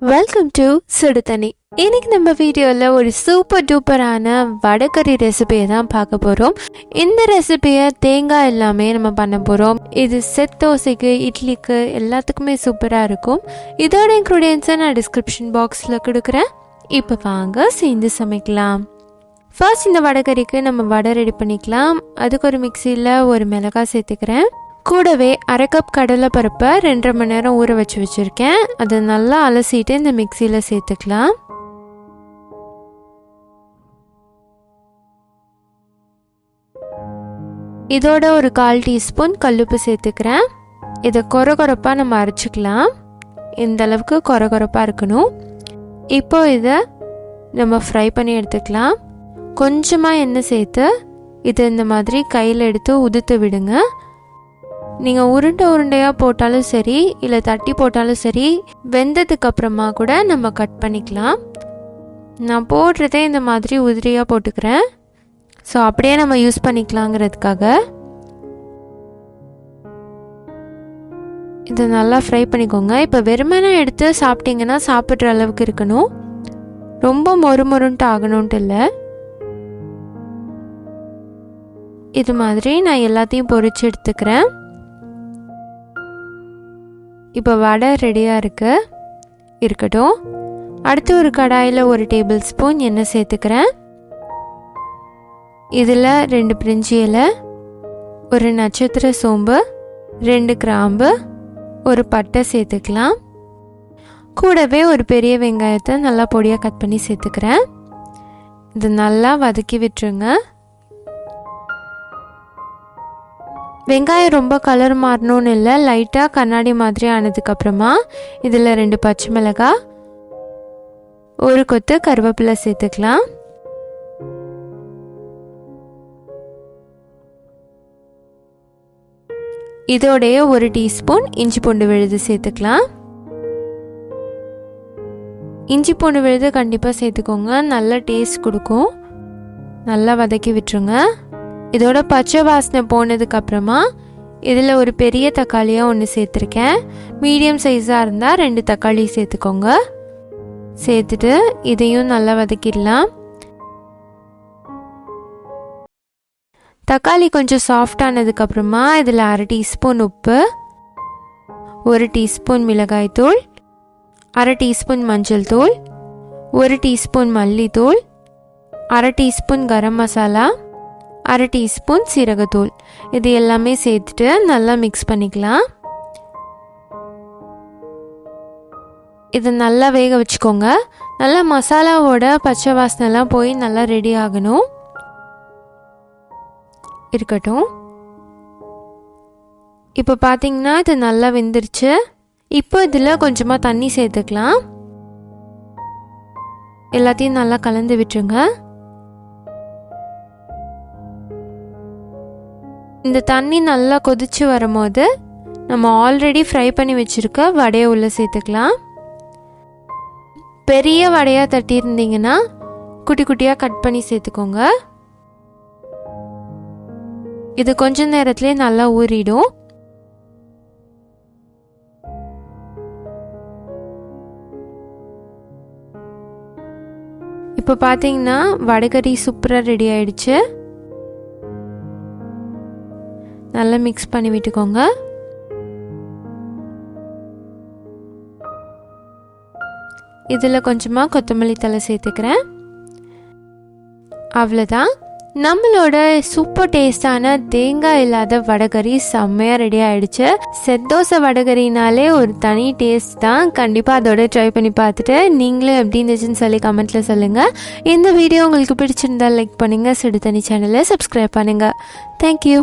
Welcome to சுடுதண்ணி. இன்னைக்கு நம்ம வீடியோவில் ஒரு சூப்பர் டூப்பரான வடகறி ரெசிபியை தான் பார்க்க போகிறோம். இந்த ரெசிபியை தேங்காய் எல்லாமே நம்ம பண்ண போகிறோம். இது செட் தோசைக்கு, இட்லிக்கு எல்லாத்துக்குமே சூப்பராக இருக்கும். இதோட இன்க்ரீடியன்ஸை நான் டிஸ்கிரிப்ஷன் பாக்ஸில் கொடுக்குறேன். இப்போ வாங்க சேர்ந்து சமைக்கலாம். ஃபர்ஸ்ட் இந்த வடகறிக்கு நம்ம வடை ரெடி பண்ணிக்கலாம். அதுக்கு ஒரு மிக்சியில் ஒரு மிளகாய் சேர்த்துக்கிறேன். கூடவே அரை கப் கடலை பருப்பை 2.5 மணி நேரம் ஊற வச்சுருக்கேன். அதை நல்லா அலசிட்டு இந்த மிக்சியில் சேர்த்துக்கலாம். இதோட ஒரு 1/4 டீஸ்பூன் கல்லுப்பு சேர்த்துக்கிறேன். இதை கொரகொரப்பாக நம்ம அரைச்சிக்கலாம். இந்த அளவுக்கு கொரகொரப்பாக இருக்கணும். இப்போ இதை நம்ம ஃப்ரை பண்ணி எடுத்துக்கலாம். கொஞ்சமாக எண்ணெய் சேர்த்து இதை இந்த மாதிரி கையில் எடுத்து உதுத்து விடுங்க. நீங்கள் உருண்டையாக போட்டாலும் சரி, இல்லை தட்டி போட்டாலும் சரி, வெந்ததுக்கு அப்புறமா கூட நம்ம கட் பண்ணிக்கலாம். நான் போடுறதே இந்த மாதிரி உதிரியாக போட்டுக்கிறேன். ஸோ அப்படியே நம்ம யூஸ் பண்ணிக்கலாங்கிறதுக்காக இதை நல்லா ஃப்ரை பண்ணிக்கோங்க. இப்போ வெறுமனே எடுத்து சாப்பிட்டீங்கன்னா சாப்பிட்ற அளவுக்கு இருக்கணும். ரொம்ப மொறுமொருன்ட்டு ஆகணுன்ட்டு இல்லை. இது மாதிரி நான் எல்லாத்தையும் பொரிச்சு எடுத்துக்கிறேன். இப்போ வடை ரெடியாக இருக்கட்டும். அடுத்து ஒரு கடாயில் 1 டேபிள் ஸ்பூன் எண்ணெய் சேர்த்துக்கிறேன். இதில் 2 பிரிஞ்சி இலை, 1 நட்சத்திர சோம்பு, 2 கிராம்பு, 1 பட்டை சேர்த்துக்கலாம். கூடவே ஒரு பெரிய வெங்காயத்தை நல்லா பொடியாக கட் பண்ணி சேர்த்துக்கிறேன். இது நல்லா வதக்கி விட்டுருங்க. வெங்காயம் ரொம்ப கலர் மாறணும்னு இல்லை, லைட்டாக கண்ணாடி மாதிரி ஆனதுக்கப்புறமா இதில் 2 பச்சை மிளகாய், 1 கொத்து கருவேப்பிலை சேர்த்துக்கலாம். இதோடைய 1 டீஸ்பூன் இஞ்சி பூண்டு விழுது சேர்த்துக்கலாம். இஞ்சி பூண்டு விழுது கண்டிப்பாக சேர்த்துக்கோங்க, நல்ல டேஸ்ட் கொடுக்கும். நல்லா வதக்கி விட்டுருங்க. இதோட பச்சை வாசனை போனதுக்கப்புறமா இதில் ஒரு பெரிய தக்காளியாக 1 சேர்த்துருக்கேன். மீடியம் சைஸாக இருந்தால் 2 தக்காளி சேர்த்துக்கோங்க. சேர்த்துட்டு இதையும் நல்லா வதக்கிடலாம். தக்காளி கொஞ்சம் சாஃப்டானதுக்கப்புறமா இதில் 1/2 டீஸ்பூன் உப்பு, 1 டீஸ்பூன் மிளகாய்த்தூள், 1/2 டீஸ்பூன் மஞ்சள் தூள், 1 டீஸ்பூன் மல்லித்தூள், 1/2 டீஸ்பூன் கரம் மசாலா, 1/2 டீஸ்பூன் சீரகத்தூள், இது எல்லாமே சேர்த்துட்டு நல்லா மிக்ஸ் பண்ணிக்கலாம். இது நல்லா வேக வச்சுக்கோங்க. நல்லா மசாலாவோட பச்சை வாசனைலாம் போய் நல்லா ரெடி ஆகணும். இருக்கட்டும். இப்போ பார்த்தீங்கன்னா இது நல்லா வெந்துருச்சு. இப்போ இதில் கொஞ்சமாக தண்ணி சேர்த்துக்கலாம். எல்லாத்தையும் நல்லா கலந்து விட்டுருங்க. இந்த தண்ணி நல்லா கொதிச்சு வரும்போது நம்ம ஆல்ரெடி ஃப்ரை பண்ணி வச்சுருக்க வடையை உள்ளே சேர்த்துக்கலாம். பெரிய வடையாக தட்டியிருந்தீங்கன்னா குட்டி குட்டியாக கட் பண்ணி சேர்த்துக்கோங்க. இது கொஞ்ச நேரத்துலேயே நல்லா ஊறிடும். இப்போ பார்த்தீங்கன்னா வடகறி சூப்பராக ரெடி ஆயிடுச்சு. நல்லா மிக்ஸ் பண்ணி விட்டுக்கோங்க. இதில் கொஞ்சமாக கொத்தமல்லி தழை சேர்த்துக்கிறேன். அவ்வளோதான், நம்மளோட சூப்பர் டேஸ்டான தேங்காய் இல்லாத வடகறி செம்மையாக ரெடி ஆகிடுச்சு. செட் தோசை வடகறினாலே ஒரு தனி டேஸ்ட் தான். கண்டிப்பாக அதோட ட்ரை பண்ணி பார்த்துட்டு நீங்களும் எப்படி இருந்துச்சுன்னு சொல்லி கமெண்ட்டில் சொல்லுங்கள். இந்த வீடியோ உங்களுக்கு பிடிச்சிருந்தால் லைக் பண்ணுங்கள். சுடுதண்ணி சேனலை சப்ஸ்கிரைப் பண்ணுங்கள். தேங்க்யூ.